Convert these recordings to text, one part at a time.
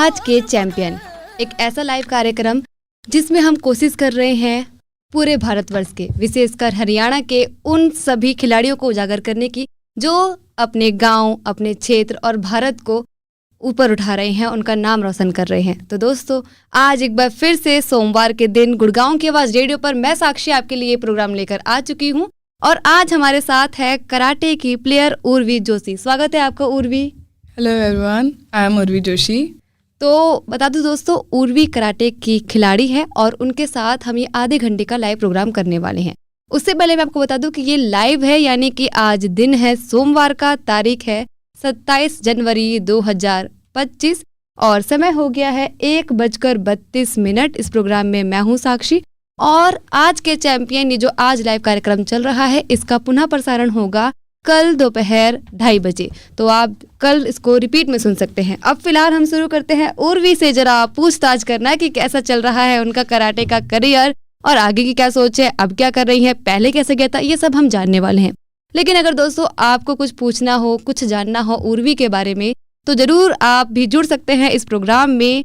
आज के चैंपियन, एक ऐसा लाइव कार्यक्रम जिसमें हम कोशिश कर रहे हैं पूरे भारतवर्ष के, विशेषकर हरियाणा के उन सभी खिलाड़ियों को उजागर करने की जो अपने गांव, अपने क्षेत्र और भारत को ऊपर उठा रहे हैं, उनका नाम रोशन कर रहे हैं। तो दोस्तों, आज एक बार फिर से सोमवार के दिन गुड़गांव की आवाज़ रेडियो पर मैं साक्षी आपके लिए प्रोग्राम लेकर आ चुकी हूं और आज हमारे साथ है कराटे की प्लेयर उर्वी जोशी। स्वागत है आपका Urvi. Hello everyone, I am Urvi Joshi. तो बता दूं दोस्तों, उर्वी कराटे की खिलाड़ी है और उनके साथ हम ये आधे घंटे का लाइव प्रोग्राम करने वाले हैं। उससे पहले मैं आपको बता दूं कि ये लाइव है, यानी कि आज दिन है सोमवार का, तारीख है 27 जनवरी 2025 और समय हो गया है 1:32। इस प्रोग्राम में मैं हूँ साक्षी और आज के चैंपियन, ये जो आज लाइव कार्यक्रम चल रहा है, इसका पुनः प्रसारण होगा कल दोपहर 2:30 बजे। तो आप कल इसको रिपीट में सुन सकते हैं। अब फिलहाल हम शुरू करते हैं उर्वी से जरा पूछताछ करना कि कैसा चल रहा है उनका कराटे का करियर और आगे की क्या सोच है, अब क्या कर रही है, पहले कैसे गया था, ये सब हम जानने वाले हैं। लेकिन अगर दोस्तों आपको कुछ पूछना हो, कुछ जानना हो उर्वी के बारे में, तो ज़रूर आप भी जुड़ सकते हैं इस प्रोग्राम में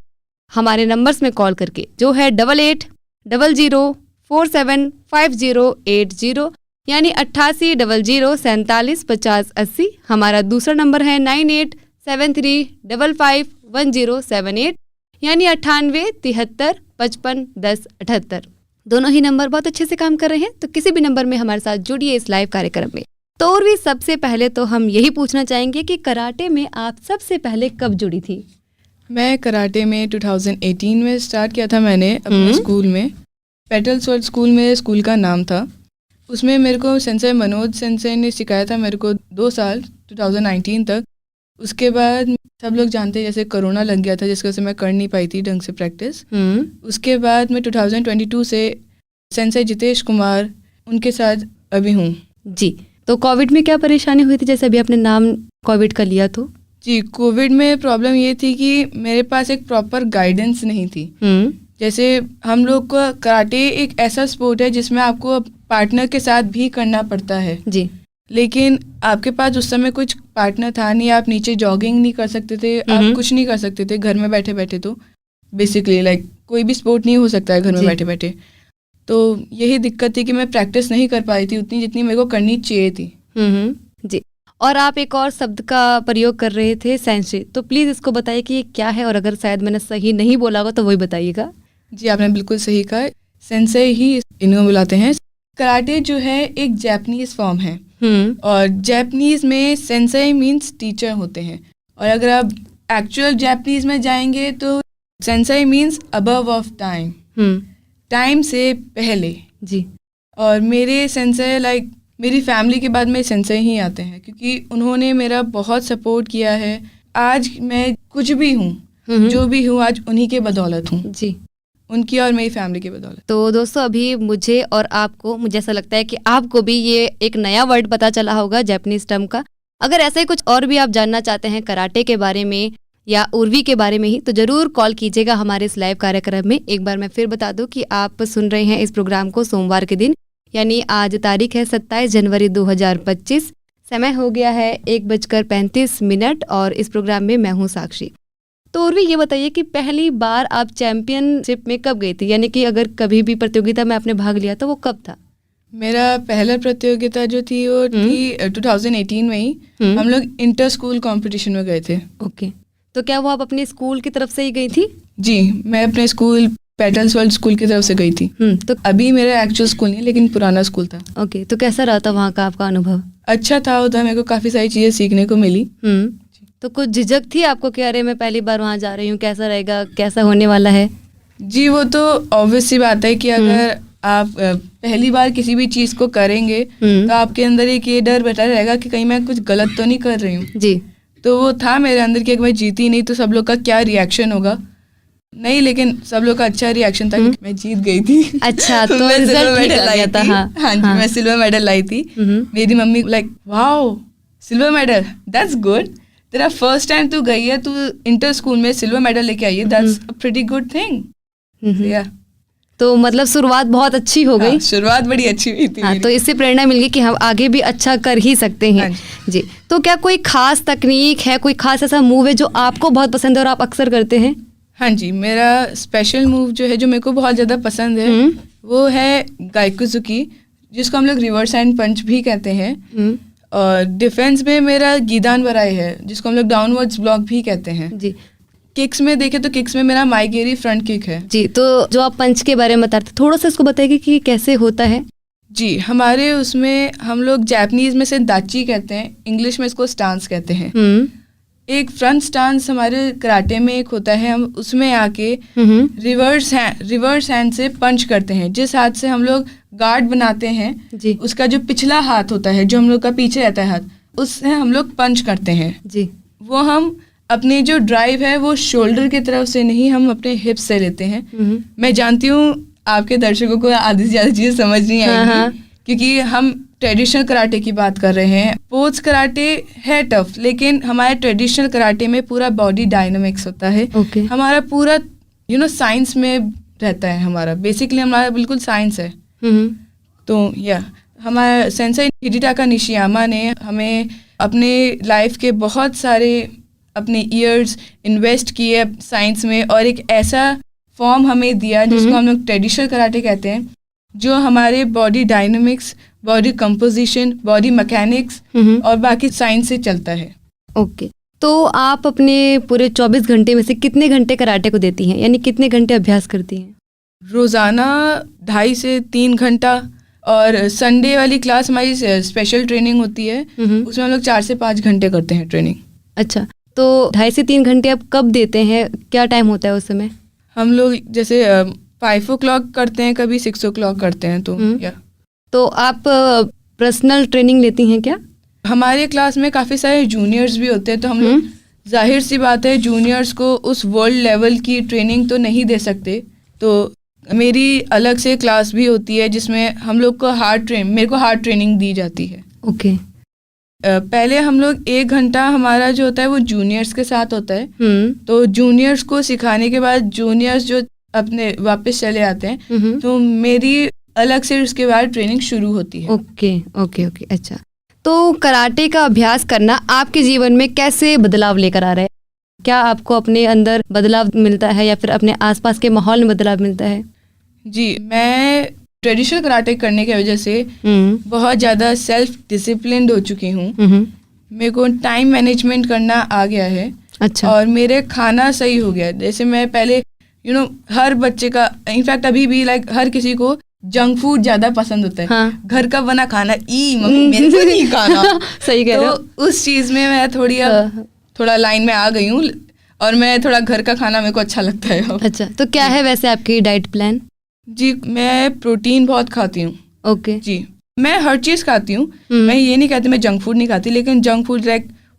हमारे नंबर्स में कॉल करके, जो है 8800475080, यानी 8800475080। हमारा दूसरा नंबर है 9873551078, यानी 9873551078। दोनों ही नंबर बहुत अच्छे से काम कर रहे हैं, तो किसी भी नंबर में हमारे साथ जुड़िए इस लाइव कार्यक्रम में। तो और भी सबसे पहले तो हम यही पूछना चाहेंगे कि कराटे में आप सबसे पहले कब जुड़ी थी? मैं कराटे में 2018 में स्टार्ट किया था मैंने अपने स्कूल में। पेटल्स वर्ल्ड स्कूल मेरे स्कूल का नाम था। उसमें मेरे को सेंसेई मनोज सेंसेई ने सिखाया था मेरे को 2 साल 2019 तक। उसके बाद सब लोग जानते हैं जैसे कोरोना लग गया था, जिसकी वजह से मैं कर नहीं पाई थी ढंग से प्रैक्टिस। उसके बाद मैं 2022 से सेंसेई जितेश कुमार उनके साथ अभी हूँ जी। तो कोविड में क्या परेशानी हुई थी, जैसे अभी आपने नाम कोविड का लिया तो? जी, कोविड में प्रॉब्लम ये थी कि मेरे पास एक प्रॉपर गाइडेंस नहीं थी। जैसे हम लोग को कराटे एक ऐसा स्पोर्ट है जिसमें आपको पार्टनर के साथ भी करना पड़ता है जी, लेकिन आपके पास उस समय कुछ पार्टनर था नहीं। आप नीचे जॉगिंग नहीं कर सकते थे, आप कुछ नहीं कर सकते थे घर में बैठे बैठे। तो बेसिकली लाइक कोई भी स्पोर्ट नहीं हो सकता है घर में बैठे बैठे। तो यही दिक्कत थी कि मैं प्रैक्टिस नहीं कर पाई थी उतनी जितनी मेरे को करनी चाहिए थी। जी। और आप एक और शब्द का प्रयोग कर रहे थे, सेंसेई, तो प्लीज़ इसको बताइए कि ये क्या है, और अगर शायद मैंने सही नहीं बोला होगा तो वही बताइएगा। जी, आपने बिल्कुल सही कहा, सेंसेई ही इनको बुलाते हैं। कराटे जो है एक जापानीज फॉर्म है और जापानीज में सेंसेई मीन्स टीचर होते हैं, और अगर आप एक्चुअल जापानीज में जाएंगे तो Sensei means above of time, time से पहले जी। और मेरे सेंसेई लाइक मेरी फैमिली के बाद में सेंसेई ही आते हैं, क्योंकि उन्होंने मेरा बहुत सपोर्ट किया है। आज मैं कुछ भी हूँ, जो भी हूँ, आज उन्हीं के बदौलत हूँ जी, उनकी और मेरी फैमिली की बदौलत। तो दोस्तों, अभी मुझे और आपको, मुझे ऐसा लगता है कि आपको भी ये एक नया वर्ड पता चला होगा जापानीज टर्म का। अगर ऐसा ही कुछ और भी आप जानना चाहते हैं कराटे के बारे में या उर्वी के बारे में ही, तो ज़रूर कॉल कीजिएगा हमारे इस लाइव कार्यक्रम में। एक बार मैं फिर बता दूं कि आप सुन रहे हैं इस प्रोग्राम को सोमवार के दिन, यानी आज तारीख है 27 जनवरी 2025, समय हो गया है 1:35 और इस प्रोग्राम में मैं हूँ साक्षी। तो उर्वी, ये बताइए कि पहली बार आप चैंपियनशिप में कब गई थी, यानी कि अगर कभी भी प्रतियोगिता में आपने भाग लिया तो वो कब था? मेरा पहला प्रतियोगिता जो थी वो थी 2018 में ही। हम लोग इंटर स्कूल कॉम्पिटिशन में गए थे। ओके, तो क्या वो आप अपने स्कूल की तरफ से ही गई थी? जी, मैं अपने स्कूल पेटल्स वर्ल्ड स्कूल की तरफ से गई थी। तो अभी मेरा एक्चुअल स्कूल नहीं, लेकिन पुराना स्कूल था। ओके, तो कैसा रहा था वहाँ का आपका अनुभव? अच्छा था, उधर मेरे को काफ़ी सारी चीज़ें सीखने को मिली। तो कुछ झिझक थी आपको कि अरे मैं पहली बार वहाँ जा रही हूँ, कैसा रहेगा, कैसा होने वाला है? जी, वो तो ऑब्वियस सी बात है कि अगर आप पहली बार किसी भी चीज़ को करेंगे तो आपके अंदर एक ये डर बैठा रहेगा कि कहीं मैं कुछ गलत तो नहीं कर रही हूँ जी। तो वो था मेरे अंदर कि अगर मैं जीती नहीं तो सब लोग का क्या रिएक्शन होगा। नहीं, लेकिन सब लोग का अच्छा रिएक्शन था क्योंकि मैं जीत गई थी। अच्छा, तो रिजल्ट ठीक आ गया था। हाँ जी, मैं सिल्वर मेडल लाई थी। मेरी mummy like wow, silver medal, that's good. तेरा फर्स्ट टाइम तू गई है, तू इंटर स्कूल में सिल्वर मेडल लेके आई है, that's a pretty good thing. तो मतलब शुरुआत बहुत अच्छी हो गई। हाँ, शुरुआत बड़ी अच्छी हुई थी। हाँ, तो इससे प्रेरणा मिल गई कि हम आगे भी अच्छा कर ही सकते हैं। जी, तो क्या कोई खास तकनीक है, कोई खास ऐसा मूव है जो आपको बहुत पसंद है और आप अक्सर करते हैं? हाँ जी, मेरा स्पेशल मूव जो है, जो मेरे को बहुत ज़्यादा पसंद है, वो है गाइकुजुकी, जिसको हम लोग रिवर्स हैंड पंच भी कहते हैं। और डिफेंस में मेरा गीदान वराई है, जिसको हम लोग डाउनवर्ड्स ब्लॉक भी कहते हैं जी। किक्स में देखे तो किक्स में मेरा माइगेरी फ्रंट किक है जी। तो जो आप पंच के बारे में बता रहे थे, थोड़ा सा इसको बताइए कि कैसे होता है। जी, हमारे उसमें हम लोग जापानीज में से दाची कहते हैं, इंग्लिश में इसको स्टांस कहते हैं। एक फ्रंट स्टांस हमारे कराटे में एक होता है, हम उसमें आके रिवर्स हैंड से पंच करते हैं। जिस हाथ से हम लोग गार्ड बनाते हैं जी, उसका जो पिछला हाथ होता है, जो हम लोग का पीछे रहता है हाथ, उससे हम लोग पंच करते हैं जी। वो हम अपनी जो ड्राइव है वो शोल्डर की तरफ से नहीं, हम अपने हिप्स से लेते हैं। मैं जानती हूँ आपके दर्शकों को आधी से ज़्यादा चीज़ समझ नहीं आएगी, क्योंकि हम ट्रेडिशनल कराटे की बात कर रहे हैं। स्पोर्ट्स कराटे है टफ, लेकिन हमारे ट्रेडिशनल कराटे में पूरा बॉडी डायनामिक्स होता है। हमारा पूरा साइंस में रहता है, हमारा बेसिकली हमारा बिल्कुल साइंस है। तो हमारा सेंसेई हिडेटाका निशियामा ने हमें अपने लाइफ के बहुत सारे अपने ईयर्स इन्वेस्ट किए साइंस में, और एक ऐसा फॉर्म हमें दिया जिसको हम लोग ट्रेडिशनल कराटे कहते हैं, जो हमारे body dynamics, body composition, body mechanics और बाकी साइंस से चलता है। ओके, तो आप अपने पूरे 24 घंटे में से कितने घंटे कराटे को देती हैं, यानी कितने घंटे अभ्यास करती हैं? रोज़ाना 2.5 से 3 घंटा, और संडे वाली क्लास हमारी स्पेशल ट्रेनिंग होती है, उसमें हम लोग 4 से 5 घंटे करते हैं ट्रेनिंग। अच्छा, तो 2.5 से 3 घंटे आप कब देते हैं, क्या टाइम होता है उस समय? हम लोग जैसे 5 o'clock करते हैं, कभी 6 o'clock करते हैं। तो आप पर्सनल ट्रेनिंग लेती हैं क्या? हमारे क्लास में काफ़ी सारे जूनियर्स भी होते हैं, तो हम लोग जाहिर सी बात है जूनियर्स को उस वर्ल्ड लेवल की ट्रेनिंग तो नहीं दे सकते। तो मेरी अलग से क्लास भी होती है जिसमें हम लोग को मेरे को हार्ड ट्रेनिंग दी जाती है। ओके। पहले हम लोग 1 घंटा हमारा जो होता है वो जूनियर्स के साथ होता है। तो जूनियर्स को सिखाने के बाद जूनियर्स जो अपने वापस चले आते हैं, तो मेरी अलग से उसके बाद ट्रेनिंग शुरू होती है। Okay okay okay. अच्छा, तो कराटे का अभ्यास करना आपके जीवन में कैसे बदलाव लेकर आ रहा है? क्या आपको अपने अंदर बदलाव मिलता है या फिर अपने आसपास के माहौल में बदलाव मिलता है? जी, मैं ट्रेडिशनल कराटे करने की वजह से बहुत ज़्यादा सेल्फ डिसिप्लिन्ड हो चुकी हूँ। मेरे को टाइम मैनेजमेंट करना आ गया है। अच्छा। और मेरे खाना सही हो गया। जैसे मैं पहले हर बच्चे का, इनफैक्ट अभी भी हर किसी को जंक फूड ज्यादा पसंद होता है। हाँ। घर का बना खाना मम्मी मेरे को नहीं खाना। सही कह रहे हो। तो उस चीज में मैं थोड़ा लाइन में आ गई हूँ, और मैं थोड़ा घर का खाना मेरे को अच्छा लगता है। अच्छा, तो क्या है वैसे आपकी डाइट प्लान? जी, मैं प्रोटीन बहुत खाती हूँ। ओके जी, मैं हर चीज खाती हूँ। मैं ये नहीं कहती मैं जंक फूड नहीं खाती, लेकिन junk food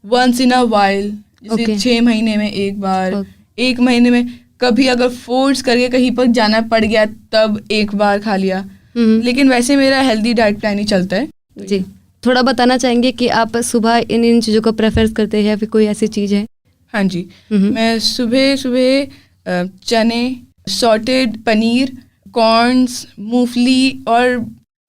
once in a while, जैसे 6 महीने में एक बार, 1 महीने में कभी अगर फोर्स करके कहीं पर जाना पड़ गया तब एक बार खा लिया। लेकिन वैसे मेरा हेल्दी डाइट प्लान ही चलता है। जी, थोड़ा बताना चाहेंगे कि आप सुबह इन चीज़ों को प्रेफर करते हैं या फिर कोई ऐसी चीज़ है? हाँ जी, मैं सुबह चने, सॉटेड पनीर, कॉर्न्स, मूंगफली और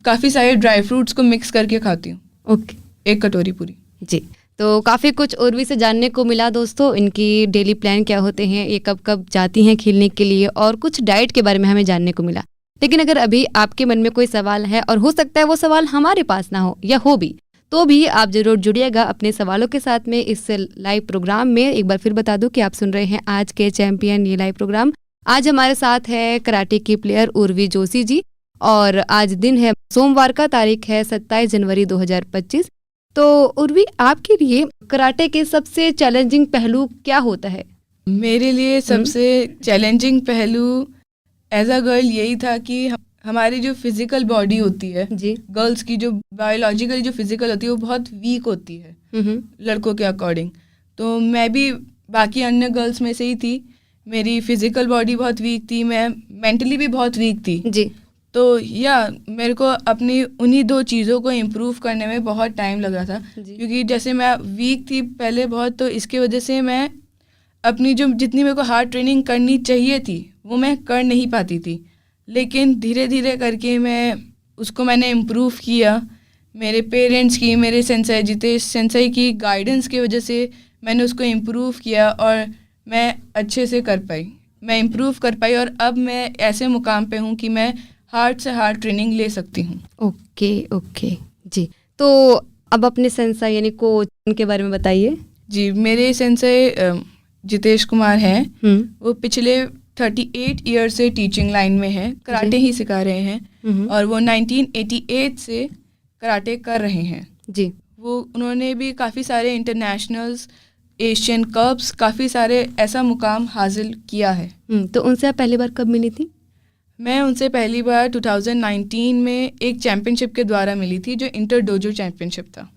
काफ़ी सारे ड्राई फ्रूट्स को मिक्स करके खाती हूँ। ओके, 1 कटोरी पूरी। जी, तो काफ़ी कुछ उर्वी से जानने को मिला दोस्तों, इनकी डेली प्लान क्या होते हैं, ये कब कब जाती हैं खेलने के लिए, और कुछ डाइट के बारे में हमें जानने को मिला। लेकिन अगर अभी आपके मन में कोई सवाल है, और हो सकता है वो सवाल हमारे पास ना हो या हो भी, तो भी आप जरूर जुड़िएगा अपने सवालों के साथ में इस लाइव प्रोग्राम में। एक बार फिर बता दूं कि आप सुन रहे हैं आज के चैंपियन ये लाइव प्रोग्राम। आज हमारे साथ है कराटे की प्लेयर उर्वी जोशी जी, और आज दिन है सोमवार का, तारीख है 27 जनवरी 2025। तो उर्वी, आपके लिए कराटे के सबसे चैलेंजिंग पहलू क्या होता है? मेरे लिए सबसे चैलेंजिंग पहलू एज अ गर्ल यही था कि हमारी जो फिजिकल बॉडी होती है जी, गर्ल्स की जो बायोलॉजिकली जो फिजिकल होती है वो बहुत वीक होती है लड़कों के अकॉर्डिंग। तो मैं भी बाकी अन्य गर्ल्स में से ही थी। मेरी फिजिकल बॉडी बहुत वीक थी, मैं मेंटली भी बहुत वीक थी जी। तो मेरे को अपनी उन्हीं 2 चीज़ों को इम्प्रूव करने में बहुत टाइम लगा था, क्योंकि जैसे मैं वीक थी पहले बहुत, तो इसकी वजह से मैं अपनी जो जितनी मेरे को हार्ड ट्रेनिंग करनी चाहिए थी वो मैं कर नहीं पाती थी। लेकिन धीरे धीरे करके मैंने इम्प्रूव किया। मेरे पेरेंट्स की, मेरे सेंसेई जितेश सेंसेई की गाइडेंस की वजह से मैंने उसको इम्प्रूव किया, और मैं अच्छे से कर पाई। मैं इम्प्रूव कर पाई और अब मैं ऐसे मुकाम पे हूँ कि मैं हार्ड से हार्ड ट्रेनिंग ले सकती हूँ। ओके जी। तो अब अपने सेंसाई यानी कोच उनके बारे में बताइए। जी, मेरे सेंसाई जितेश कुमार हैं। वो पिछले 38 ईयर से टीचिंग लाइन में है, कराटे ही सिखा रहे हैं और वो 1988 से कराटे कर रहे हैं जी। वो उन्होंने भी काफ़ी सारे इंटरनेशनल्स, एशियन कप्स, काफ़ी सारे ऐसा मुकाम हासिल किया है। तो उनसे आप पहली बार कब मिली थी? मैं उनसे पहली बार 2019 में एक चैम्पियनशिप के द्वारा मिली थी, जो इंटर डोजो चैम्पियनशिप था।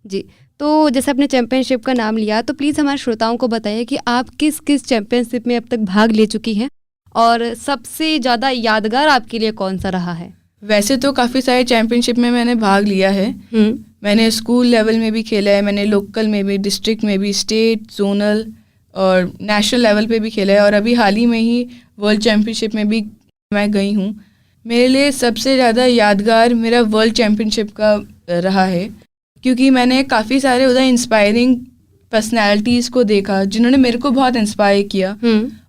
जी। तो जैसे आपने चैम्पियनशिप का नाम लिया, तो प्लीज़ हमारे श्रोताओं को बताइए कि आप किस किस चैम्पियनशिप में अब तक भाग ले चुकी हैं और सबसे ज़्यादा यादगार आपके लिए कौन सा रहा है? वैसे तो काफ़ी सारे चैम्पियनशिप में मैंने भाग लिया है। मैंने स्कूल लेवल में भी खेला है, मैंने लोकल में भी, डिस्ट्रिक्ट में भी, स्टेट, जोनल और नेशनल लेवल पे भी खेला है और अभी हाल ही में ही वर्ल्ड चैम्पियनशिप में भी मैं गई हूँ। मेरे लिए सबसे ज़्यादा यादगार मेरा वर्ल्ड चैम्पियनशिप का रहा है, क्योंकि मैंने काफ़ी सारे उधर इंस्पायरिंग पर्सनैलिटीज़ को देखा जिन्होंने मेरे को बहुत इंस्पायर किया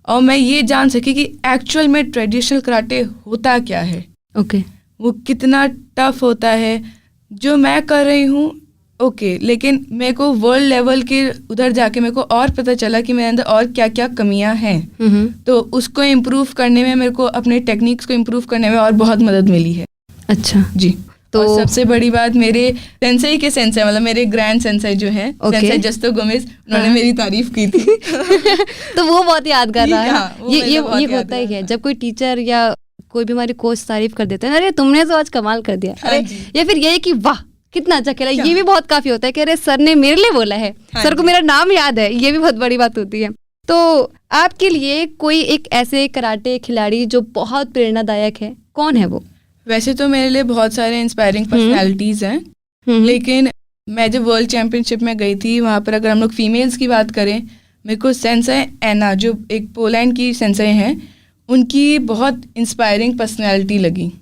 और मैं ये जान सकी कि एक्चुअल में ट्रेडिशनल कराटे होता क्या है। वो कितना टफ होता है जो मैं कर रही हूँ। लेकिन मेरे को वर्ल्ड लेवल के उधर जाके मेरे को और पता चला कि मेरे अंदर और क्या क्या कमियां हैं। तो उसको इम्प्रूव करने में, मेरे को अपने टेक्निक्स को इम्प्रूव करने में और बहुत मदद मिली है। अच्छा जी। तो और सबसे बड़ी बात, मेरे सेंसेई के सेंसेई, मतलब मेरे ग्रैंड सेंसेई जो हैं, सेंसेई जस्तो गोमेज, उन्होंने मेरी तारीफ की थी। तो वो बहुत यादगार रहा है। ये होता ही है जब कोई टीचर या कोई भी हमारी कोच तारीफ कर देते हैं, अरे तुमने तो आज कमाल कर दिया, अरे या फिर ये कि वाह कितना अच्छा खेला, ये भी बहुत काफी होता है कि अरे सर ने मेरे लिए बोला है, सर को मेरा नाम याद है, ये भी बहुत बड़ी बात होती है। तो आपके लिए कोई एक ऐसे कराटे खिलाड़ी जो बहुत प्रेरणादायक है, कौन है वो? वैसे तो मेरे लिए बहुत सारे इंस्पायरिंग पर्सनैलिटीज़ हैं, लेकिन मैं जब वर्ल्ड चैम्पियनशिप में गई थी, वहाँ पर अगर हम लोग फीमेल्स की बात करें, मेरे को सेंसेई एना, जो एक पोलैंड की सेंसेई हैं, उनकी बहुत इंस्पायरिंग पर्सनैलिटी लगी।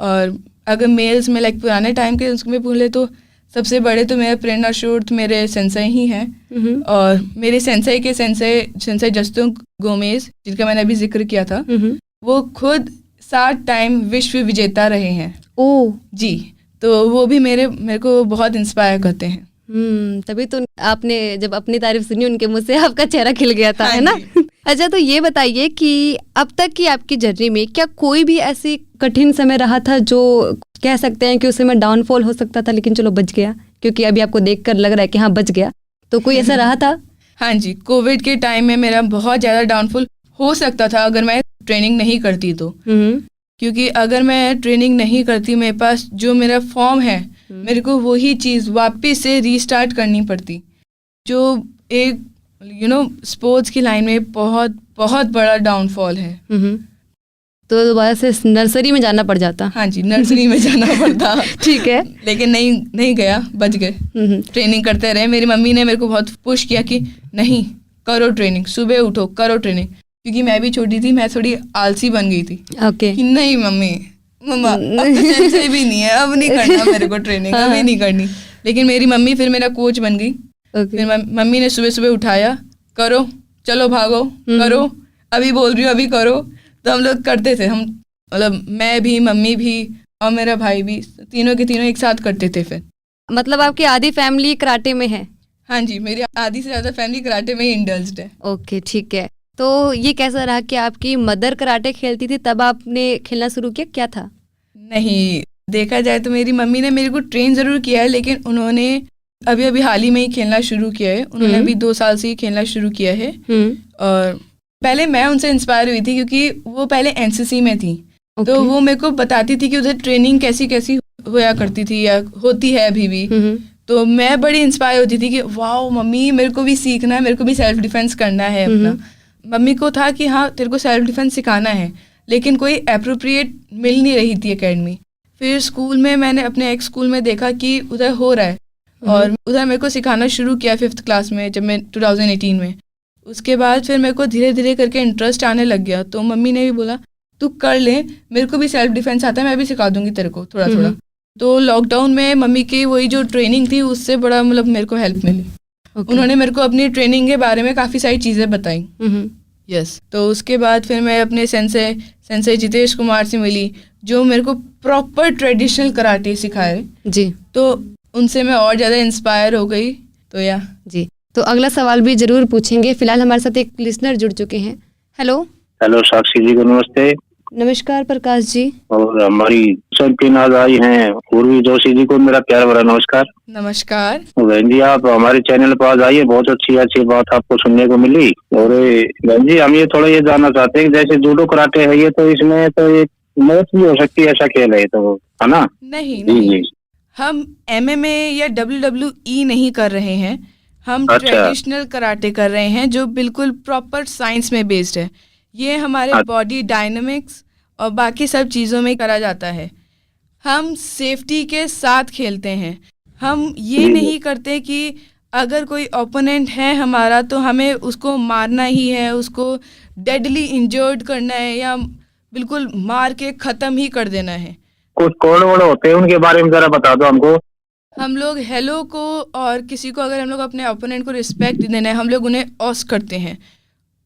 और अगर मेल्स में लाइक पुराने टाइम के उसमें पूछे तो सबसे बड़े तो मेरे प्रेरणा स्रोत मेरे सेंसेई ही हैं। और मेरे सेंसेई के सेंसेई जस्तो गोमेज, जिनका मैंने अभी जिक्र किया था, वो खुद 7 टाइम विश्व विजेता रहे हैं। जी। तो वो भी मेरे को बहुत इंस्पायर करते हैं। तभी तो आपने जब अपनी तारीफ सुनी उनके मुंह से, आपका चेहरा खिल गया था, है ना? अच्छा, तो ये बताइए कि अब तक की आपकी जर्नी में क्या कोई भी ऐसी कठिन समय रहा था जो कह सकते हैं कि उस समय डाउनफॉल हो सकता था, लेकिन चलो बच गया, क्योंकि अभी आपको देखकर लग रहा है कि हाँ बच गया, तो कोई ऐसा रहा था? हाँ जी, कोविड के टाइम में मेरा बहुत ज़्यादा डाउनफॉल हो सकता था अगर मैं ट्रेनिंग नहीं करती तो। क्योंकि अगर मैं ट्रेनिंग नहीं करती, मेरे पास जो मेरा फॉर्म है, मेरे को वही चीज़ वापस से रीस्टार्ट करनी पड़ती, जो एक स्पोर्ट्स की लाइन में बहुत बहुत बड़ा डाउनफॉल है। तो दोबारा से नर्सरी में जाना पड़ जाता। हाँ जी, नर्सरी में जाना पड़ता। ठीक है, लेकिन नहीं गया, बच गए। ट्रेनिंग करते रहे। मेरी मम्मी ने मेरे को बहुत पुश किया कि नहीं करो ट्रेनिंग, सुबह उठो करो ट्रेनिंग, क्योंकि मैं भी छोटी थी, मैं थोड़ी आलसी बन गई थी। कि नहीं मम्मा अब तो सेंसेई भी नहीं है, अब नहीं करना मेरे को ट्रेनिंग, अभी नहीं करनी। लेकिन मेरी मम्मी फिर मेरा कोच बन गई। फिर मम्मी ने सुबह सुबह उठाया, करो, चलो भागो, करो, अभी बोल रही हूँ अभी करो। तो हम लोग करते थे, हम मतलब मैं भी, मम्मी भी और मेरा भाई भी, तीनों के तीनों एक साथ करते थे। फिर मतलब आपकी आधी फैमिली कराटे में है? हाँ जी, मेरी आधी से ज़्यादा फैमिली कराटे में ही इंडल्ज्ड है। ओके, ठीक है। तो ये कैसा रहा कि आपकी मदर कराटे खेलती थी तब आपने खेलना शुरू किया, क्या था? नहीं, देखा जाए तो मेरी मम्मी ने मेरे को ट्रेन ज़रूर किया है, लेकिन उन्होंने अभी हाल ही में ही खेलना शुरू किया है। उन्होंने अभी 2 साल से ही खेलना शुरू किया है। और पहले मैं उनसे इंस्पायर हुई थी, क्योंकि वो पहले एनसीसी में थी। तो वो मेरे को बताती थी कि उधर ट्रेनिंग कैसी कैसी होया करती थी या होती है अभी भी। तो मैं बड़ी इंस्पायर होती थी कि वाह मम्मी, मेरे को भी सीखना है, मेरे को भी सेल्फ डिफेंस करना है अपना। मम्मी को था कि हाँ तेरे को सेल्फ डिफेंस सिखाना है, लेकिन कोई अप्रोप्रिएट मिल नहीं रही थी एकेडमी। फिर स्कूल में मैंने अपने एक स्कूल में देखा कि उधर हो रहा है, और उधर मेरे को सिखाना शुरू किया 5th क्लास में, जब मैं 2018 में। उसके बाद फिर मेरे को धीरे धीरे करके इंटरेस्ट आने लग गया। तो मम्मी ने भी बोला तू कर ले, मेरे को भी सेल्फ डिफेंस आता है, मैं भी सिखा दूंगी तेरे को थोड़ा थोड़ा। तो लॉकडाउन में मम्मी की वही जो ट्रेनिंग थी, उससे बड़ा मतलब मेरे को हेल्प मिली। उन्होंने मेरे को अपनी ट्रेनिंग के बारे में काफ़ी सारी चीज़ें बताई। यस। तो उसके बाद फिर मैं अपने सेंसे जितेश कुमार से मिली, जो मेरे को प्रॉपर ट्रेडिशनल कराटे सिखाए जी तो उनसे मैं और ज़्यादा इंस्पायर हो गई। तो या जी, तो अगला सवाल भी जरूर पूछेंगे। फिलहाल हमारे साथ एक लिसनर जुड़ चुके हैं। हेलो। हेलो साक्षी जी को नमस्ते। नमस्कार प्रकाश जी। और हमारी चैंपियन आज आई हैं उर्वी जोशी जी को मेरा प्यार भरा नमस्कार। नमस्कार। बहन जी आप हमारे चैनल पर आज आइए, बहुत अच्छी बात आपको सुनने को मिली। और बहन जी हम ये थोड़ा ये जानना चाहते हैं कि जैसे जूडो कराटे है ये, तो इसमें तो एक मौत भी हो सकती है, ऐसा खेल है तो, है ना? नहीं जी नहीं, जी। हम MMA या WWE नहीं कर रहे हैं, हम अच्छा। ट्रेडिशनल कराटे कर रहे हैं जो बिल्कुल प्रॉपर साइंस में बेस्ड है। ये हमारे बॉडी डायनामिक्स और बाकी सब चीज़ों में करा जाता है। हम सेफ्टी के साथ खेलते हैं। हम ये नहीं करते कि अगर कोई ओपोनेंट है हमारा तो हमें उसको मारना ही है, उसको डेडली इंजर्ड करना है या बिल्कुल मार के ख़त्म ही कर देना है। कुछ कोड वर्ड होते हैं उनके बारे में जरा बता दो हमको। हम लोग हेलो को और किसी को अगर हम लोग अपने ओपोनेंट को रिस्पेक्ट देना है, हम लोग उन्हें ऑस करते हैं।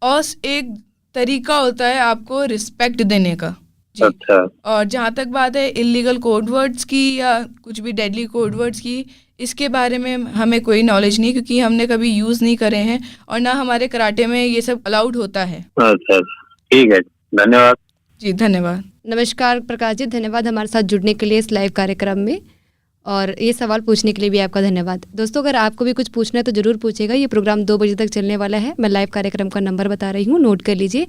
ऑस एक तरीका होता है आपको रिस्पेक्ट देने का जी। अच्छा। और जहाँ तक बात है इलीगल कोड वर्ड्स की या कुछ भी डेडली कोड वर्ड्स की, इसके बारे में हमें कोई नॉलेज नहीं, क्योंकि हमने कभी यूज़ नहीं करे हैं और ना हमारे कराटे में ये सब अलाउड होता है। अच्छा ठीक है, धन्यवाद जी धन्यवाद। नमस्कार प्रकाश जी, धन्यवाद हमारे साथ जुड़ने के लिए इस लाइव कार्यक्रम में, और ये सवाल पूछने के लिए भी आपका धन्यवाद। दोस्तों अगर आपको भी कुछ पूछना है तो ज़रूर पूछेगा। ये प्रोग्राम 2 बजे तक चलने वाला है। मैं लाइव कार्यक्रम का नंबर बता रही हूँ, नोट कर लीजिए।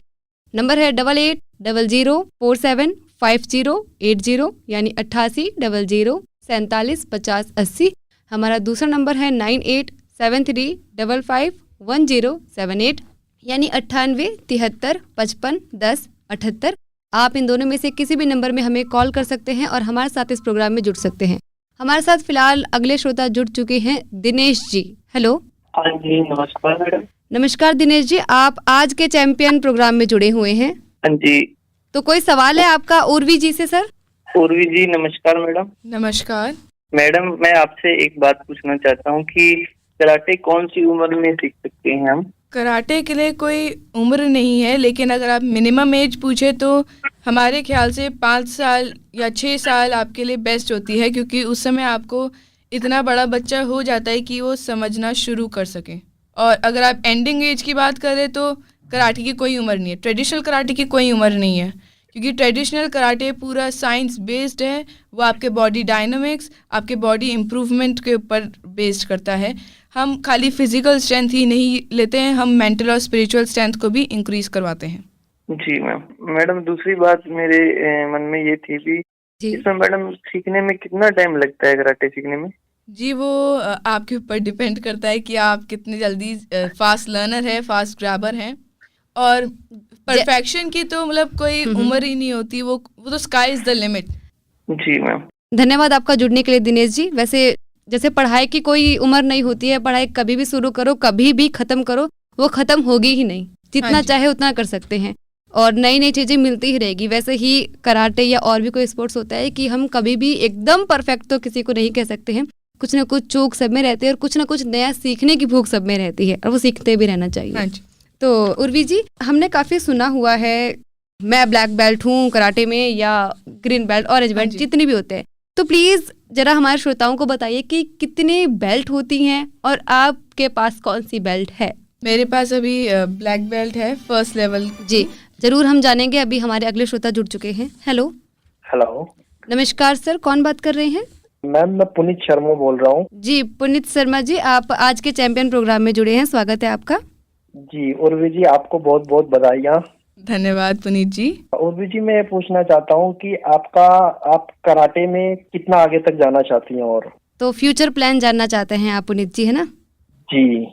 नंबर है 8800475080, यानी 8800475080। हमारा दूसरा नंबर है 9873551078, यानी 9873551078। आप इन दोनों में से किसी भी नंबर में हमें कॉल कर सकते हैं और हमारे साथ इस प्रोग्राम में जुड़ सकते हैं। हमारे साथ फिलहाल अगले श्रोता जुड़ चुके हैं, दिनेश जी। हेलो। हाँ जी नमस्कार मैडम। नमस्कार दिनेश जी, आप आज के चैंपियन प्रोग्राम में जुड़े हुए हैं। हाँ जी। तो कोई सवाल है आपका उर्वी जी से? सर उर्वी जी नमस्कार मैडम। नमस्कार मैडम मैं आपसे एक बात पूछना चाहता हूँ कि कराटे कौन सी उम्र में सीख सकते हैं हम? कराटे के लिए कोई उम्र नहीं है, लेकिन अगर आप मिनिमम एज पूछे तो हमारे ख्याल से 5 साल या 6 साल आपके लिए बेस्ट होती है, क्योंकि उस समय आपको इतना बड़ा बच्चा हो जाता है कि वो समझना शुरू कर सके। और अगर आप एंडिंग एज की बात करें तो कराटे की कोई उम्र नहीं है, ट्रेडिशनल कराटे की कोई उम्र नहीं है, क्योंकि ट्रेडिशनल कराटे पूरा साइंस बेस्ड है। वो आपके बॉडी डायनामिक्स, आपके बॉडी इम्प्रूवमेंट के ऊपर बेस्ड करता है। हम खाली फिजिकल स्ट्रेंथ ही नहीं लेते हैं, हम मेंटल और स्पिरिचुअल स्ट्रेंथ को भी इंक्रीज करवाते हैं। जी मैम। मैडम दूसरी बात मेरे मन में ये थी कि इसमें मैडम सीखने में कितना टाइम लगता है कराटे सीखने में? जी वो आपके ऊपर डिपेंड करता है कि आप कितने जल्दी फास्ट लर्नर है, फास्ट ग्रैबर हैं। और परफेक्शन की तो मतलब कोई उम्र ही नहीं होती, वो तो स्काई इज द लिमिट। जी मैम। धन्यवाद आपका जुड़ने के लिए दिनेश जी। वैसे जैसे पढ़ाई की कोई उम्र नहीं होती है, पढ़ाई कभी भी शुरू करो, कभी भी खत्म करो, वो खत्म होगी ही नहीं। जितना चाहे उतना कर सकते हैं और नई नई चीज़ें मिलती ही रहेगी। वैसे ही कराटे या और भी कोई स्पोर्ट्स होता है कि हम कभी भी एकदम परफेक्ट तो किसी को नहीं कह सकते हैं, कुछ ना कुछ चूक सब में रहती है और कुछ ना कुछ नया सीखने की भूख सब में रहती है, और वो सीखते भी रहना चाहिए। तो उर्वी जी, हमने काफ़ी सुना हुआ है, मैं ब्लैक बेल्ट हूँ कराटे में, या ग्रीन बेल्ट, ऑरेंज बेल्ट, जितने भी होते हैं। तो प्लीज़ जरा हमारे श्रोताओं को बताइए कि कितने बेल्ट होती हैं और आपके पास कौन सी बेल्ट है? मेरे पास अभी ब्लैक बेल्ट है, फर्स्ट लेवल। जी जरूर हम जानेंगे। अभी हमारे अगले श्रोता जुड़ चुके हैं। हेलो। हेलो नमस्कार सर, कौन बात कर रहे हैं? मैम मैं पुनीत शर्मा बोल रहा हूँ। जी पुनीत शर्मा जी, आप आज के चैंपियन प्रोग्राम में जुड़े हैं, स्वागत है आपका। जी उर्वी जी आपको बहुत बहुत बधाइयाँ। धन्यवाद पुनीत जी। उर्वी जी मैं पूछना चाहता हूँ कि आप कराटे में कितना आगे तक जाना चाहती हैं? और तो फ्यूचर प्लान जानना चाहते हैं आप पुनीत जी, है ना? जी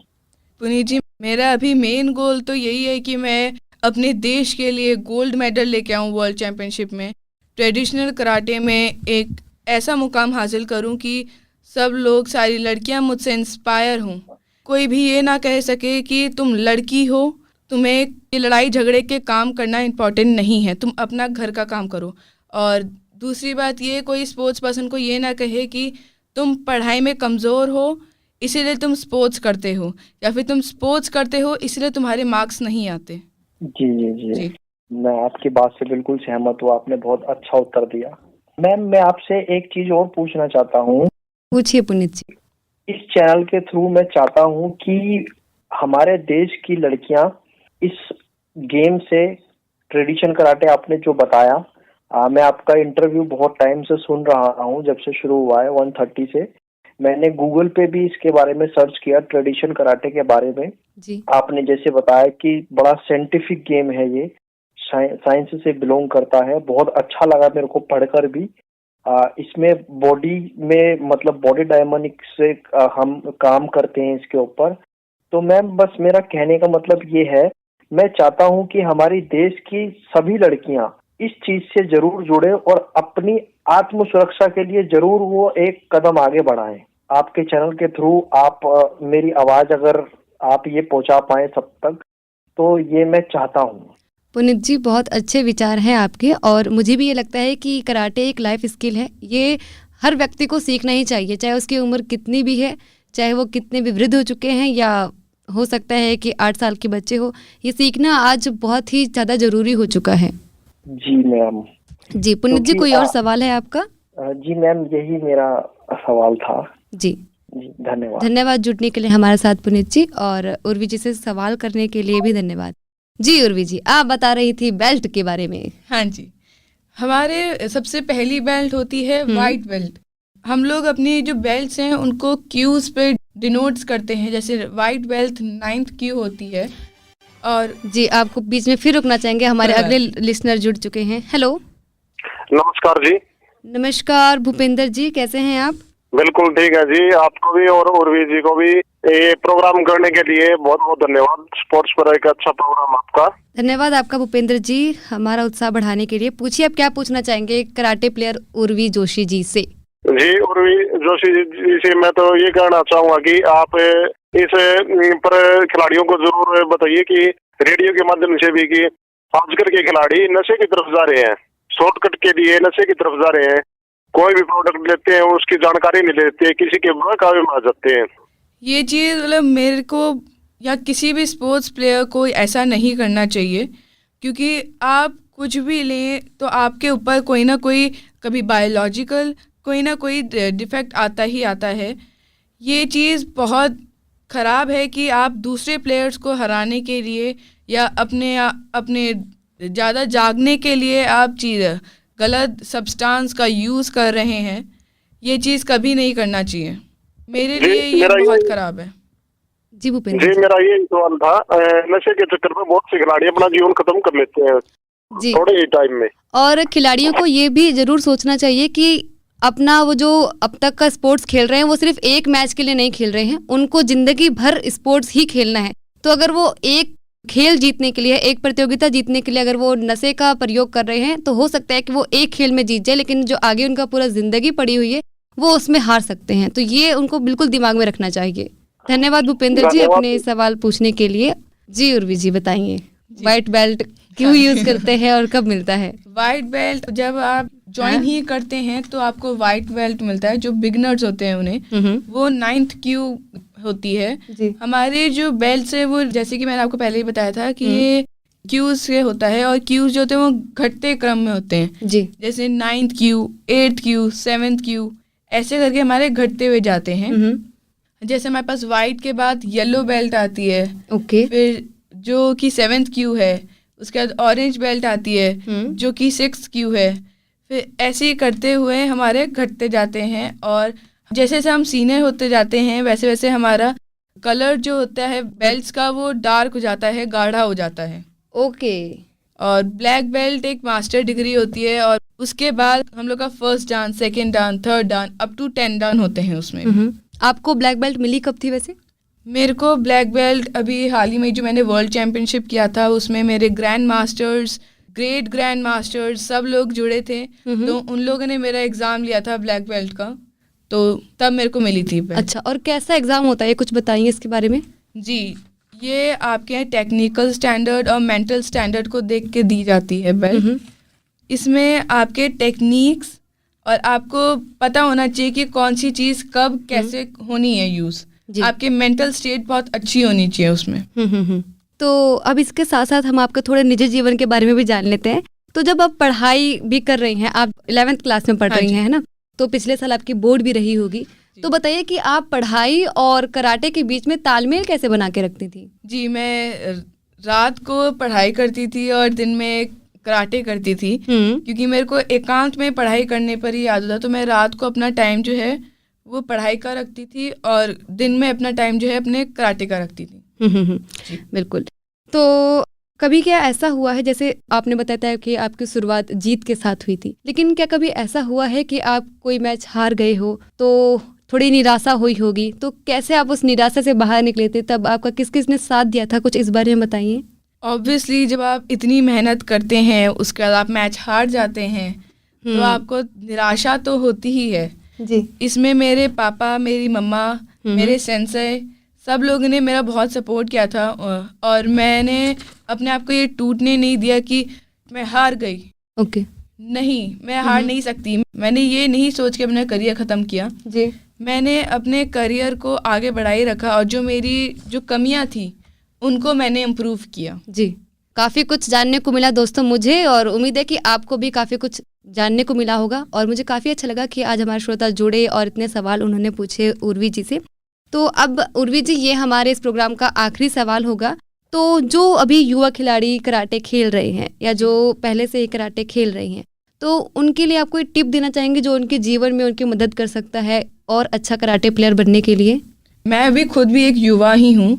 पुनीत जी, मेरा अभी मेन गोल तो यही है कि मैं अपने देश के लिए गोल्ड मेडल लेके आऊँ वर्ल्ड चैंपियनशिप में। ट्रेडिशनल कराटे में एक ऐसा मुकाम हासिल करूँ कि सब लोग, सारी लड़कियाँ मुझसे इंस्पायर हों। कोई भी ये ना कह सके कि तुम लड़की हो, तुम्हें ये लड़ाई झगड़े के काम करना इम्पोर्टेंट नहीं है, तुम अपना घर का काम करो। और दूसरी बात ये, कोई स्पोर्ट्स पर्सन को ये ना कहे कि तुम पढ़ाई में कमज़ोर हो इसीलिए तुम स्पोर्ट्स करते हो, या फिर तुम स्पोर्ट्स करते हो इसीलिए तुम्हारे मार्क्स नहीं आते। जी जी जी, मैं आपकी बात से बिल्कुल सहमत हूँ, आपने बहुत अच्छा उत्तर दिया। मैम, मैं आपसे एक चीज और पूछना चाहता हूँ। पूछिए पुनीत जी। इस चैनल के थ्रू मैं चाहता हूँ कि हमारे देश की लड़कियां इस गेम से, ट्रेडिशन कराटे आपने जो बताया, मैं आपका इंटरव्यू बहुत टाइम से सुन रहा हूँ, जब से शुरू हुआ है 1:30 से। मैंने गूगल पे भी इसके बारे में सर्च किया, ट्रेडिशन कराटे के बारे में जी। आपने जैसे बताया कि बड़ा साइंटिफिक गेम है ये, साइंस से बिलोंग करता है। बहुत अच्छा लगा मेरे को पढ़कर भी। इसमें बॉडी में, मतलब बॉडी डायनामिक्स से हम काम करते हैं इसके ऊपर। तो मैम, बस मेरा कहने का मतलब ये है, मैं चाहता हूँ कि हमारी देश की सभी लड़कियां इस चीज से जरूर जुड़े और अपनी आत्म सुरक्षा के लिए जरूर वो एक कदम आगे बढ़ाएं। आपके चैनल के थ्रू आप मेरी आवाज अगर आप ये पहुंचा पाए सब तक, तो ये मैं चाहता हूँ। पुनीत जी, बहुत अच्छे विचार हैं आपके, और मुझे भी ये लगता है कि कराटे एक लाइफ स्किल है। ये हर व्यक्ति को सीखना ही चाहिए, चाहे उसकी उम्र कितनी भी है, चाहे वो कितने भी वृद्ध हो चुके हैं, या हो सकता है कि 8 साल के बच्चे हो। ये सीखना आज बहुत ही ज़्यादा ज़रूरी हो चुका है। जी मैम। जी पुनीत जी, कोई और सवाल है आपका? जी मैम, यही मेरा सवाल था। जी जी, धन्यवाद। धन्यवाद जुड़ने के लिए हमारे साथ पुनीत जी, और उर्वी जी से सवाल करने के लिए भी धन्यवाद। जी उर्वी जी, आप बता रही थी बेल्ट के बारे में। हाँ जी, हमारे सबसे पहली बेल्ट होती है वाइट बेल्ट। हम लोग अपनी जो बेल्ट्स हैं उनको क्यूज पे डिनोट्स करते हैं, जैसे वाइट बेल्ट 9th क्यू होती है। और जी, आपको बीच में फिर रुकना चाहेंगे, हमारे अगले लिसनर जुड़ चुके हैं। हेलो, नमस्कार जी। नमस्कार भूपेंद्र जी, कैसे हैं आप? बिल्कुल ठीक है जी, आपको भी और उर्वी जी को भी ये प्रोग्राम करने के लिए बहुत बहुत धन्यवाद। स्पोर्ट्स पर एक अच्छा प्रोग्राम आपका। धन्यवाद आपका भूपेंद्र जी, हमारा उत्साह बढ़ाने के लिए। पूछिए, आप क्या पूछना चाहेंगे कराटे प्लेयर उर्वी जोशी जी से? जी उर्वी जोशी जी से मैं तो ये कहना चाहूंगा कि आप इस पर खिलाड़ियों को जरूर बताइए कि रेडियो के माध्यम से भी, कि आजकल के खिलाड़ी नशे की तरफ जा रहे हैं, शॉर्टकट के लिए नशे की तरफ जा रहे हैं। कोई भी प्रोडक्ट लेते हैं उसकी जानकारी नहीं लेते, किसी के बहकावे में आ जाते हैं। ये चीज़ मतलब मेरे को या किसी भी स्पोर्ट्स प्लेयर को ऐसा नहीं करना चाहिए, क्योंकि आप कुछ भी लें तो आपके ऊपर कोई ना कोई, कभी बायोलॉजिकल कोई ना कोई डिफेक्ट आता ही आता है। ये चीज़ बहुत ख़राब है कि आप दूसरे प्लेयर्स को हराने के लिए या अपने ज़्यादा जागने के लिए आप गलत सब्सटेंस का यूज़ कर रहे हैं। ये चीज़ कभी नहीं करना चाहिए, मेरे लिए ये बहुत ख़राब है। जी भूपेंद्र जी, मेरा ये सवाल था, नशे के चक्कर में बहुत से खिलाड़ी अपना जीवन खत्म कर लेते हैं जी थोड़े ही टाइम में। और खिलाड़ियों को ये भी जरूर सोचना चाहिए कि अपना वो जो अब तक का स्पोर्ट्स खेल रहे हैं वो सिर्फ एक मैच के लिए नहीं खेल रहे हैं, उनको जिंदगी भर स्पोर्ट्स ही खेलना है। तो अगर वो एक खेल जीतने के लिए, एक प्रतियोगिता जीतने के लिए अगर वो नशे का प्रयोग कर रहे हैं, तो हो सकता है कि वो एक खेल में जीत जाए, लेकिन जो आगे उनका पूरा जिंदगी पड़ी हुई है वो उसमें हार सकते हैं। तो ये उनको बिल्कुल दिमाग में रखना चाहिए। धन्यवाद भूपेंद्र जी अपने सवाल पूछने के लिए। जी उर्वी जी, बताइए व्हाइट बेल्ट क्यों यूज करते हैं और कब मिलता है? वाइट बेल्ट जब आप ज्वाइन ही करते हैं तो आपको वाइट बेल्ट मिलता है। जो बिगनर्स होते हैं उन्हें वो 9th क्यू होती है। हमारे जो बेल्ट है वो, जैसे कि मैंने आपको पहले ही बताया था कि ये क्यूज से होता है, और क्यूज जो होते हैं वो घटते क्रम में होते हैं जी। जैसे 9th Q, 8th Q, 7th Q, ऐसे करके हमारे घटते हुए जाते हैं। जैसे हमारे पास वाइट के बाद येलो बेल्ट आती है, ओके, फिर जो कि 7th क्यू है, उसके बाद ऑरेंज बेल्ट आती है जो कि 6th क्यू है। फिर ऐसे ही करते हुए हमारे घटते जाते हैं, और जैसे जैसे हम सीनियर होते जाते हैं वैसे वैसे हमारा कलर जो होता है बेल्ट्स का वो डार्क हो जाता है, गाढ़ा हो जाता है। ओके। और ब्लैक बेल्ट एक मास्टर डिग्री होती है, और उसके बाद हम लोग का first dan, second dan, third dan, up to 10 dan होते हैं उसमें। आपको ब्लैक बेल्ट मिली कब थी वैसे? मेरे को ब्लैक बेल्ट अभी हाल ही में जो मैंने वर्ल्ड चैंपियनशिप किया था उसमें मेरे grand masters, great grand masters सब लोग जुड़े थे। तो उन लोगों ने मेरा एग्ज़ाम लिया था ब्लैक बेल्ट का, तो तब मेरे को मिली थी बेल्ट। अच्छा, और कैसा एग्ज़ाम होता है, कुछ बताइए इसके बारे में। जी, ये आपके यहाँ टेक्निकल स्टैंडर्ड और मेंटल स्टैंडर्ड को देख के दी जाती है बेल्ट। इसमें आपके टेक्निक्स और आपको पता होना चाहिए कि कौन सी चीज़ कब कैसे होनी है यूज़। आपके मेंटल स्टेट बहुत अच्छी होनी चाहिए उसमें। तो अब इसके साथ साथ हम आपके थोड़े निजी जीवन के बारे में भी जान लेते हैं। तो जब आप पढ़ाई भी कर रही हैं, आप 11th क्लास में पढ़ रही हैं, है ना, तो पिछले साल आपकी बोर्ड भी रही होगी, तो बताइए कि आप पढ़ाई और कराटे के बीच में तालमेल कैसे बना के रखती थी? जी, मैं रात को पढ़ाई करती थी और दिन में कराटे करती थी, क्योंकि मेरे को एकांत में पढ़ाई करने पर ही याद होता, तो मैं रात को अपना टाइम जो है वो पढ़ाई का रखती थी और दिन में अपना टाइम जो है अपने कराटे का रखती थी। बिल्कुल। तो कभी क्या ऐसा हुआ है, जैसे आपने बताया था कि आपकी शुरुआत जीत के साथ हुई थी, लेकिन क्या कभी ऐसा हुआ है कि आप कोई मैच हार गए हो तो थोड़ी निराशा हुई होगी, तो कैसे आप उस निराशा से बाहर निकले थे? तब आपका किस किस ने साथ दिया था, कुछ इस बारे में बताइए। ऑब्वियसली जब आप इतनी मेहनत करते हैं उसके बाद आप मैच हार जाते हैं तो आपको निराशा तो होती ही है जी। इसमें मेरे पापा, मेरी मम्मा, मेरे सेंसेई, सब लोगों ने मेरा बहुत सपोर्ट किया था और मैंने अपने आप को ये टूटने नहीं दिया कि मैं हार गई। ओके। नहीं, मैं हार नहीं सकती। मैंने ये नहीं सोच के अपना करियर ख़त्म किया जी। मैंने अपने करियर को आगे बढ़ाई रखा और जो मेरी जो कमियां थी उनको मैंने इम्प्रूव किया। जी, काफ़ी कुछ जानने को मिला दोस्तों मुझे, और उम्मीद है कि आपको भी काफ़ी कुछ जानने को मिला होगा। और मुझे काफ़ी अच्छा लगा कि आज हमारे श्रोता जुड़े और इतने सवाल उन्होंने पूछे उर्वी जी से। तो अब उर्वी जी, ये हमारे इस प्रोग्राम का आखिरी सवाल होगा। तो जो अभी युवा खिलाड़ी कराटे खेल रहे हैं या जो पहले से ही कराटे खेल रही हैं, तो उनके लिए आप कोई टिप देना चाहेंगे जो उनके जीवन में उनकी मदद कर सकता है और अच्छा कराटे प्लेयर बनने के लिए? मैं भी खुद भी एक युवा ही हूँ,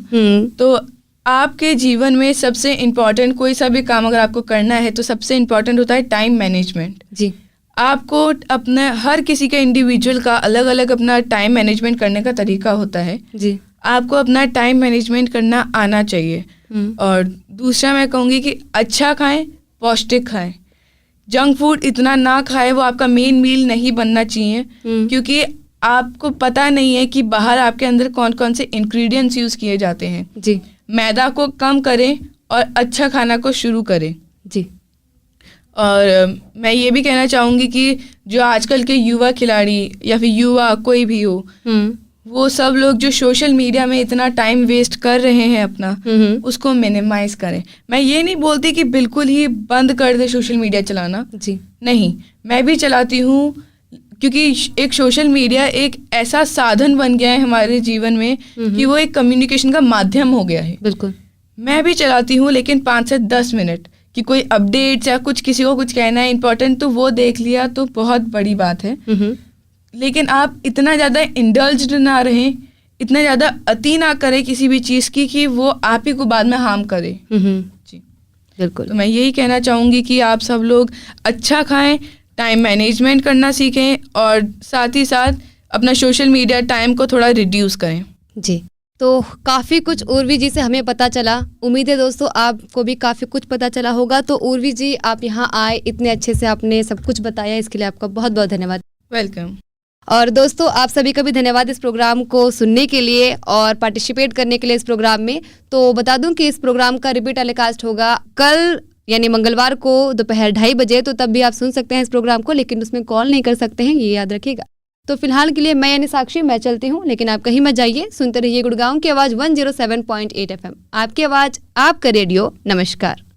तो आपके जीवन में सबसे इम्पोर्टेंट कोई सा भी काम अगर आपको करना है तो सबसे इम्पोर्टेंट होता है टाइम मैनेजमेंट। जी। आपको अपने हर किसी का इंडिविजुअल का अलग अलग अपना टाइम मैनेजमेंट करने का तरीका होता है। जी। आपको अपना टाइम मैनेजमेंट करना आना चाहिए। और दूसरा मैं कहूँगी कि अच्छा खाएं, पौष्टिक खाएं, जंक फूड इतना ना खाएं, वो आपका मेन मील नहीं बनना चाहिए, क्योंकि आपको पता नहीं है कि बाहर आपके अंदर कौन कौन से इंग्रेडिएंट्स यूज़ किए जाते हैं। जी। मैदा को कम करें और अच्छा खाना को शुरू करें। जी। और मैं ये भी कहना चाहूँगी कि जो आजकल के युवा खिलाड़ी या फिर युवा कोई भी हो, वो सब लोग जो सोशल मीडिया में इतना टाइम वेस्ट कर रहे हैं अपना, उसको मिनिमाइज करें। मैं ये नहीं बोलती कि बिल्कुल ही बंद कर दे सोशल मीडिया चलाना। जी। नहीं, मैं भी चलाती हूँ, क्योंकि एक सोशल मीडिया एक ऐसा साधन बन गया है हमारे जीवन में कि वो एक कम्युनिकेशन का माध्यम हो गया है। बिल्कुल। मैं भी चलाती हूँ, लेकिन 5 से 10 मिनट कि कोई अपडेट्स या कुछ किसी को कुछ कहना है इम्पोर्टेंट, तो वो देख लिया तो बहुत बड़ी बात है। लेकिन आप इतना ज़्यादा इंडल्ज्ड ना रहें, इतना ज़्यादा अति ना करें किसी भी चीज़ की कि वो आप ही को बाद में हार्म करे। जी, बिल्कुल। तो मैं यही कहना चाहूँगी कि आप सब लोग अच्छा खाएं, टाइम मैनेजमेंट करना सीखें और साथ ही साथ अपना सोशल मीडिया टाइम को थोड़ा रिड्यूस करें। जी। तो काफ़ी कुछ उर्वी जी से हमें पता चला। उम्मीद है दोस्तों आपको भी काफ़ी कुछ पता चला होगा। तो उर्वी जी, आप यहाँ आए, इतने अच्छे से आपने सब कुछ बताया, इसके लिए आपका बहुत बहुत धन्यवाद। वेलकम। और दोस्तों, आप सभी का भी धन्यवाद इस प्रोग्राम को सुनने के लिए और पार्टिसिपेट करने के लिए इस प्रोग्राम में। तो बता दूं कि इस प्रोग्राम का रिपीट टेलीकास्ट होगा कल यानी मंगलवार को दोपहर 2:30 बजे, तो तब भी आप सुन सकते हैं इस प्रोग्राम को, लेकिन उसमें कॉल नहीं कर सकते हैं, ये याद रखिएगा। तो फिलहाल के लिए मैं यानी साक्षी, मैं चलती हूँ, लेकिन आप कहीं मत जाइए, सुनते रहिए गुड़गांव की आवाज़ 107.8 FM, आपकी आवाज़, आपका रेडियो। नमस्कार।